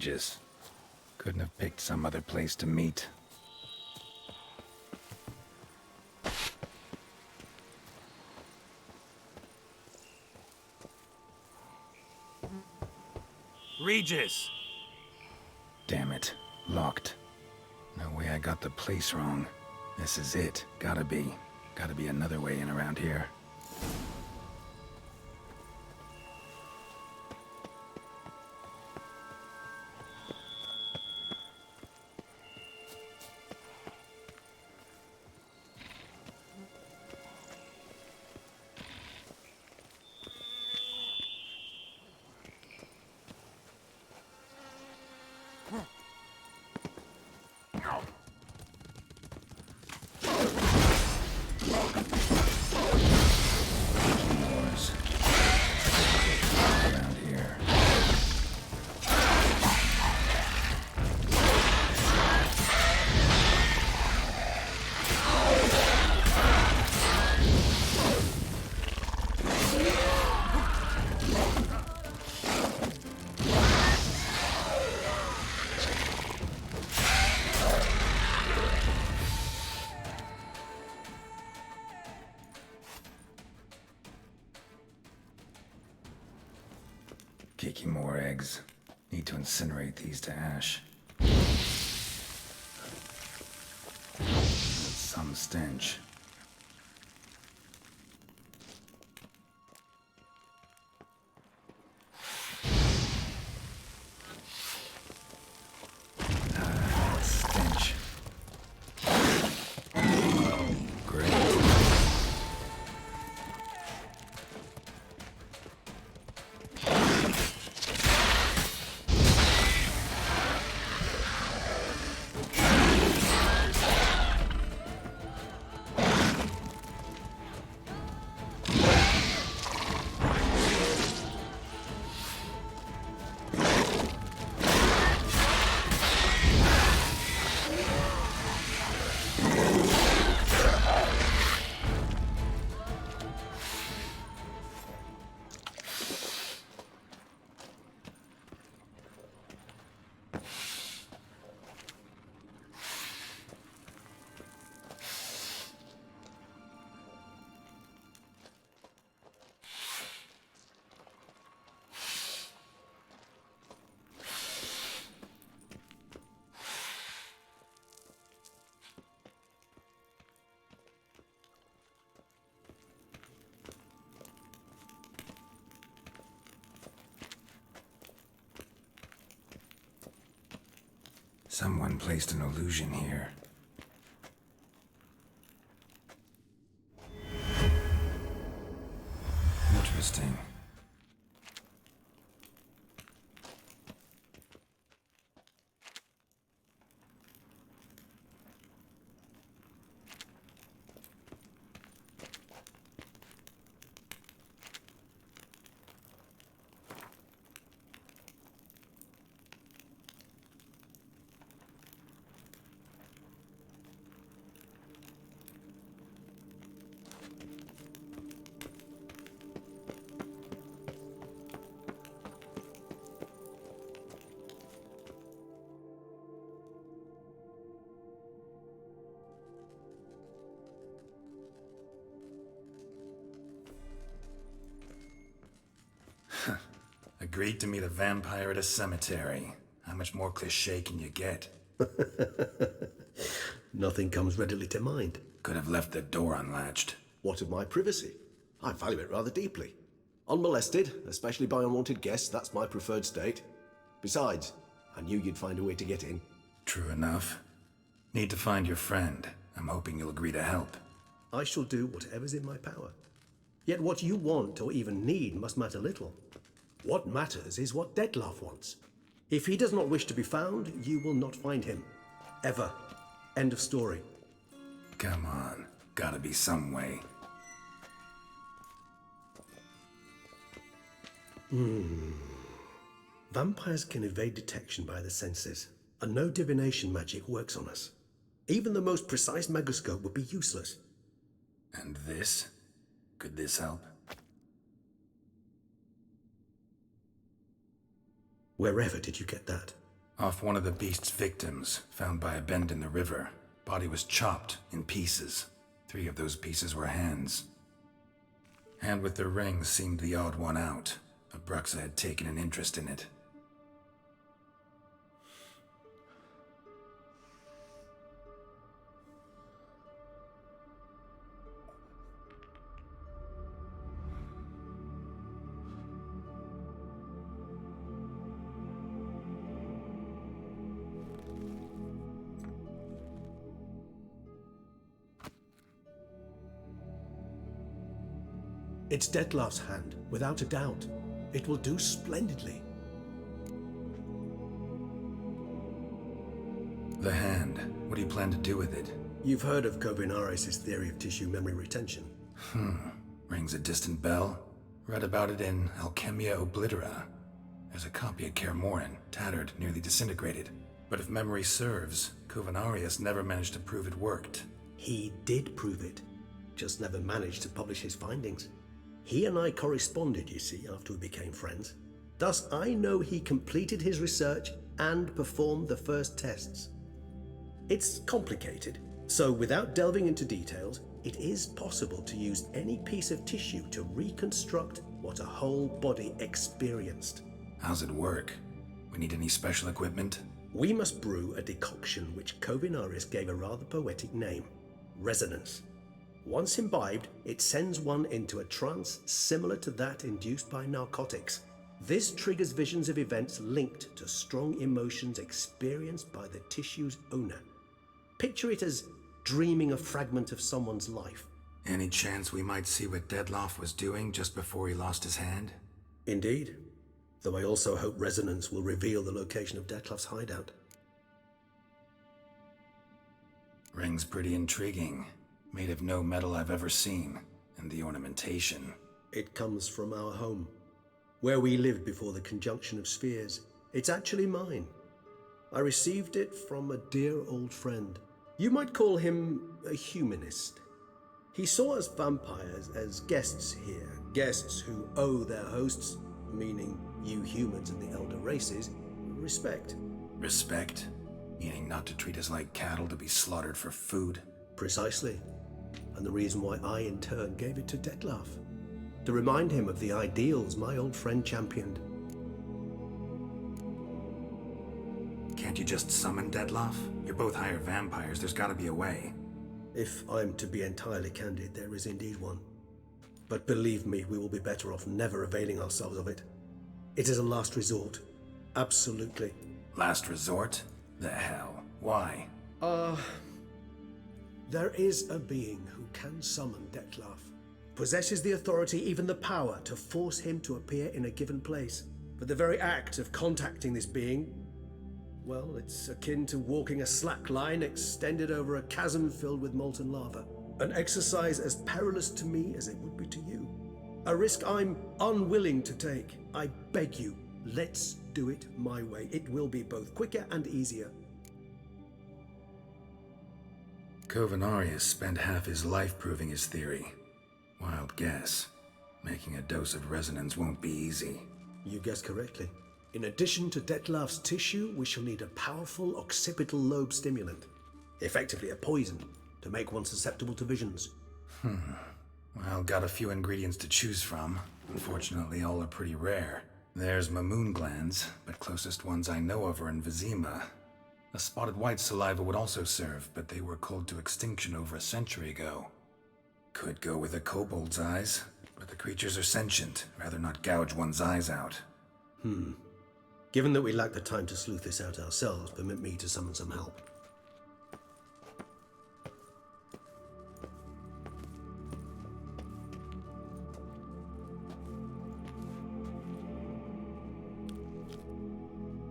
Regis. Couldn't have picked some other place to meet. Regis! Damn it. Locked. No way I got the place wrong. This is it. Gotta be. Gotta be another way in around here. Around here. Kiki more eggs. Need to incinerate these to ash. Some stench. Stench. Great. Someone placed an illusion here. Interesting. Agreed to meet a vampire at a cemetery. How much more cliché can you get? Nothing comes readily to mind. Could have left the door unlatched. What of my privacy? I value it rather deeply. Unmolested, especially by unwanted guests, that's my preferred state. Besides, I knew you'd find a way to get in. True enough. Need to find your friend. I'm hoping you'll agree to help. I shall do whatever's in my power. Yet what you want or even need must matter little. What matters is what Dettlaff wants. If he does not wish to be found, you will not find him. Ever. End of story. Come on. Gotta be some way. Vampires can evade detection by the senses, and no divination magic works on us. Even the most precise megascope would be useless. And this? Could this help? Wherever did you get that? Off one of the beast's victims, found by a bend in the river. Body was chopped in pieces. 3 of those pieces were hands. Hand with the ring seemed the odd one out. Abruxa had taken an interest in it. It's Detlef's hand, without a doubt. It will do splendidly. The hand. What do you plan to do with it? You've heard of Kovinaris' theory of tissue memory retention. Rings a distant bell. Read about it in Alchemia Oblitera. There's a copy at Kermorin, tattered, nearly disintegrated. But if memory serves, Kovinaris never managed to prove it worked. He did prove it, just never managed to publish his findings. He and I corresponded, you see, after we became friends. Thus, I know he completed his research and performed the first tests. It's complicated, so without delving into details, it is possible to use any piece of tissue to reconstruct what a whole body experienced. How's it work? We need any special equipment? We must brew a decoction which Kovinaris gave a rather poetic name, resonance. Once imbibed, it sends one into a trance similar to that induced by narcotics. This triggers visions of events linked to strong emotions experienced by the tissue's owner. Picture it as dreaming a fragment of someone's life. Any chance we might see what Detlef was doing just before he lost his hand? Indeed. Though I also hope resonance will reveal the location of Detlef's hideout. Ring's pretty intriguing. Made of no metal I've ever seen, and the ornamentation. It comes from our home, where we lived before the conjunction of spheres. It's actually mine. I received it from a dear old friend. You might call him a humanist. He saw us vampires as guests here, guests who owe their hosts, meaning you humans and the elder races, respect. Respect? Meaning not to treat us like cattle to be slaughtered for food? Precisely. And the reason why I, in turn, gave it to Detlef. To remind him of the ideals my old friend championed. Can't you just summon Detlef? You're both hired vampires, there's gotta be a way. If I'm to be entirely candid, there is indeed one. But believe me, we will be better off never availing ourselves of it. It is a last resort. Absolutely. Last resort? The hell? Why? There is a being who can summon Detlef. Possesses the authority, even the power, to force him to appear in a given place. But the very act of contacting this being, well, it's akin to walking a slack line extended over a chasm filled with molten lava. An exercise as perilous to me as it would be to you. A risk I'm unwilling to take. I beg you, let's do it my way. It will be both quicker and easier. Kovinaris spent half his life proving his theory. Wild guess. Making a dose of resonance won't be easy. You guessed correctly. In addition to Detlef's tissue, we shall need a powerful occipital lobe stimulant. Effectively a poison, to make one susceptible to visions. Well, got a few ingredients to choose from. Unfortunately, all are pretty rare. There's Mamoon glands, but closest ones I know of are in Vizima. A spotted white saliva would also serve, but they were cold to extinction over a century ago. Could go with a kobold's eyes, but the creatures are sentient. Rather not gouge one's eyes out. Given that we lack the time to sleuth this out ourselves, permit me to summon some help.